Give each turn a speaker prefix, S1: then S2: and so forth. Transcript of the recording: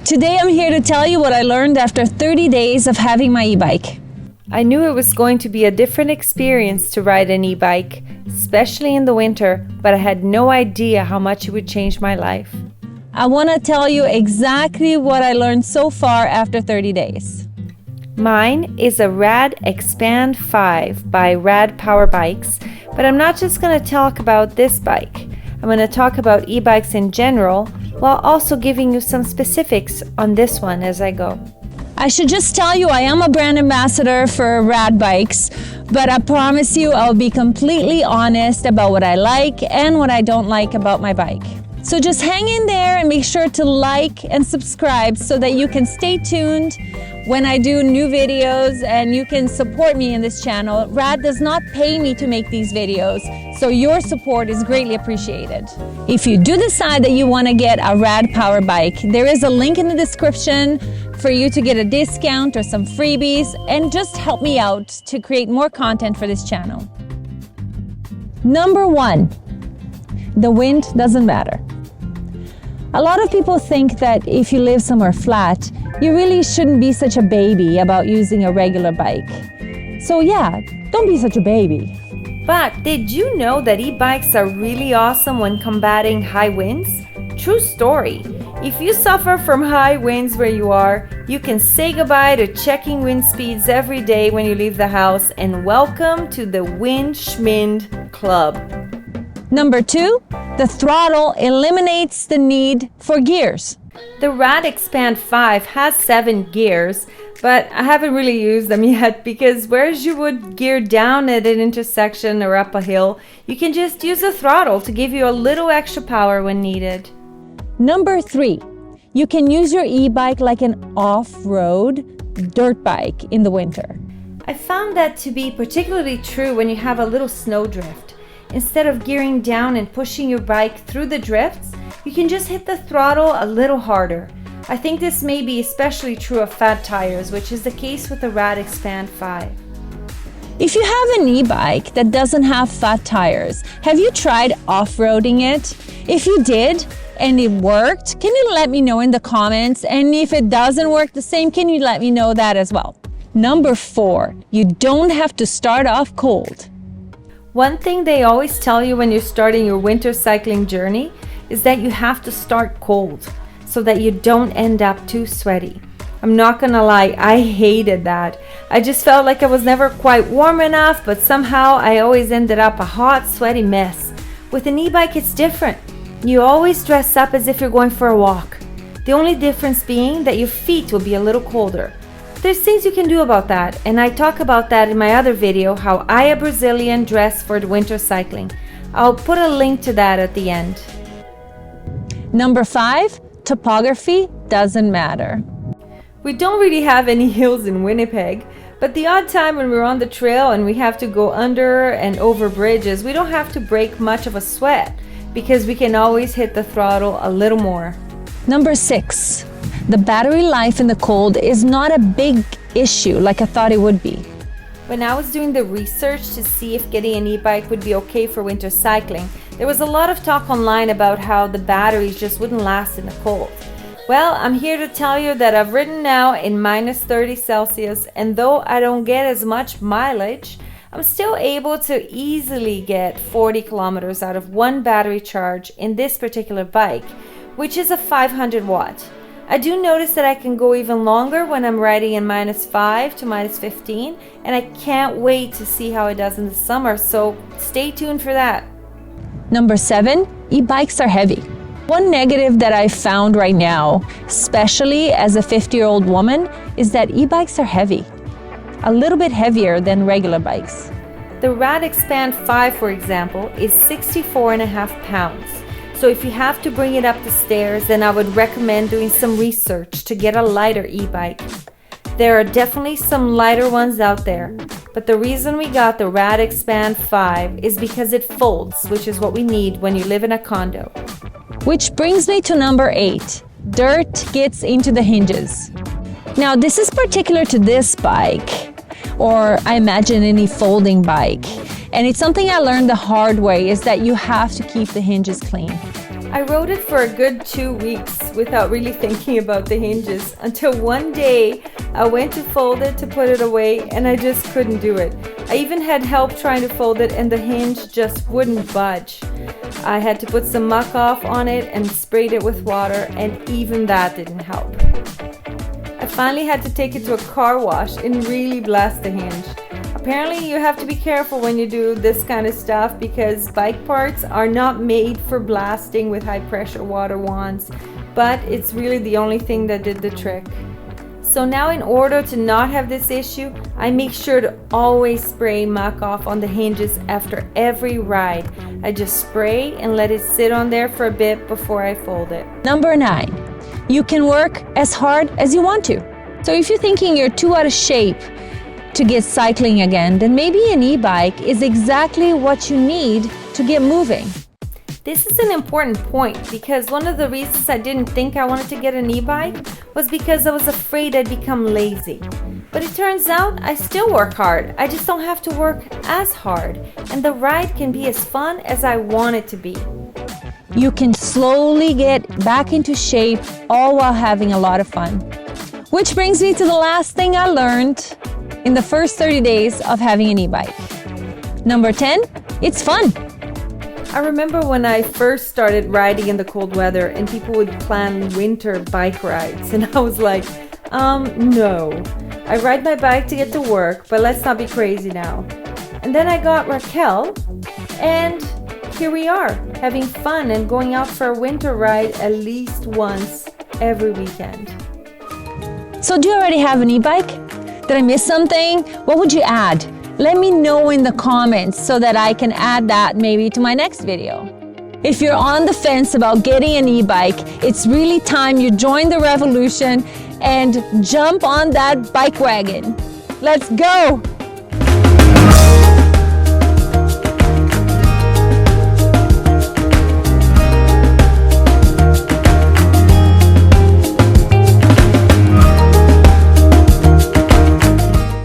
S1: Today I'm here to tell you what I learned after 30 days of having my e-bike.
S2: I knew it was going to be a different experience to ride an e-bike, especially in the winter, but I had no idea how much it would change my life.
S1: I want to tell you exactly what I learned so far after 30 days.
S2: Mine is a RadExpand 5 by Rad Power Bikes, but I'm not just going to talk about this bike. I'm going to talk about e-bikes in general, while also giving you some specifics on this one as I go.
S1: I should just tell you I am a brand ambassador for Rad Bikes, but I promise you I'll be completely honest about what I like and what I don't like about my bike. So just hang in there and make sure to like and subscribe so that you can stay tuned when I do new videos and you can support me in this channel. Rad does not pay me to make these videos, so your support is greatly appreciated. If you do decide that you want to get a Rad Power Bike, there is a link in the description for you to get a discount or some freebies and just help me out to create more content for this channel. Number 1, the wind doesn't matter. A lot of people think that if you live somewhere flat, you really shouldn't be such a baby about using a regular bike. So yeah, don't be such a baby.
S2: But did you know that e-bikes are really awesome when combating high winds? True story. If you suffer from high winds where you are, you can say goodbye to checking wind speeds every day when you leave the house and welcome to the Wind Schmind Club.
S1: Number 2, the throttle eliminates the need for gears.
S2: The RadExpand 5 has 7 gears, but I haven't really used them yet because whereas you would gear down at an intersection or up a hill, you can just use the throttle to give you a little extra power when needed.
S1: Number 3, you can use your e-bike like an off-road dirt bike in the winter.
S2: I found that to be particularly true when you have a little snowdrift. Instead of gearing down and pushing your bike through the drifts, you can just hit the throttle a little harder. I think this may be especially true of fat tires, which is the case with the RadExpand 5.
S1: If you have an e-bike that doesn't have fat tires, have you tried off-roading it? If you did and it worked, can you let me know in the comments? And if it doesn't work the same, can you let me know that as well? Number 4, you don't have to start off cold.
S2: One thing they always tell you when you're starting your winter cycling journey is that you have to start cold so that you don't end up too sweaty. I'm not gonna lie, I hated that. I just felt like I was never quite warm enough, but somehow I always ended up a hot, sweaty mess. With an e-bike, it's different. You always dress up as if you're going for a walk. The only difference being that your feet will be a little colder. There's things you can do about that, and I talk about that in my other video, how I, a Brazilian, dress for the winter cycling. I'll put a link to that at the end.
S1: Number 5, topography doesn't matter.
S2: We don't really have any hills in Winnipeg, but the odd time when we're on the trail and we have to go under and over bridges, we don't have to break much of a sweat because we can always hit the throttle a little more.
S1: Number 6, the battery life in the cold is not a big issue like I thought it would be.
S2: When I was doing the research to see if getting an e-bike would be okay for winter cycling, there was a lot of talk online about how the batteries just wouldn't last in the cold. Well, I'm here to tell you that I've ridden now in minus 30 Celsius, and though I don't get as much mileage, I'm still able to easily get 40 kilometers out of one battery charge in this particular bike, which is a 500 watt. I do notice that I can go even longer when I'm riding in minus 5 to minus 15, and I can't wait to see how it does in the summer, so stay tuned for that.
S1: Number 7, e-bikes are heavy. One negative that I found right now, especially as a 50-year-old woman, is that e-bikes are heavy. A little bit heavier than regular bikes.
S2: The RadExpand 5, for example, is 64.5 pounds. So if you have to bring it up the stairs, then I would recommend doing some research to get a lighter e-bike. There are definitely some lighter ones out there, but the reason we got the RadExpand 5 is because it folds, which is what we need when you live in a condo.
S1: Which brings me to number 8. Dirt gets into the hinges. Now this is particular to this bike, or I imagine any folding bike. And it's something I learned the hard way, is that you have to keep the hinges clean.
S2: I rode it for a good 2 weeks without really thinking about the hinges until one day I went to fold it to put it away and I just couldn't do it. I even had help trying to fold it and the hinge just wouldn't budge. I had to put some muck off on it and sprayed it with water, and even that didn't help. I finally had to take it to a car wash and really blast the hinge. Apparently you have to be careful when you do this kind of stuff because bike parts are not made for blasting with high pressure water wands, but it's really the only thing that did the trick. So now, in order to not have this issue, I make sure to always spray muck off on the hinges after every ride. I just spray and let it sit on there for a bit before I fold it.
S1: Number 9, you can work as hard as you want to. So if you're thinking you're too out of shape to get cycling again, then maybe an e-bike is exactly what you need to get moving.
S2: This is an important point because one of the reasons I didn't think I wanted to get an e-bike was because I was afraid I'd become lazy. But it turns out I still work hard. I just don't have to work as hard, and the ride can be as fun as I want it to be.
S1: You can slowly get back into shape all while having a lot of fun. Which brings me to the last thing I learned in the first 30 days of having an e-bike. Number 10, it's fun.
S2: I remember when I first started riding in the cold weather and people would plan winter bike rides, and I was like, no. I ride my bike to get to work, but let's not be crazy now. And then I got Raquel, and here we are, having fun and going out for a winter ride at least once every weekend.
S1: So do you already have an e-bike? Did I miss something? What would you add? Let me know in the comments so that I can add that maybe to my next video. If you're on the fence about getting an e-bike, it's really time you join the revolution and jump on that bike wagon. Let's go!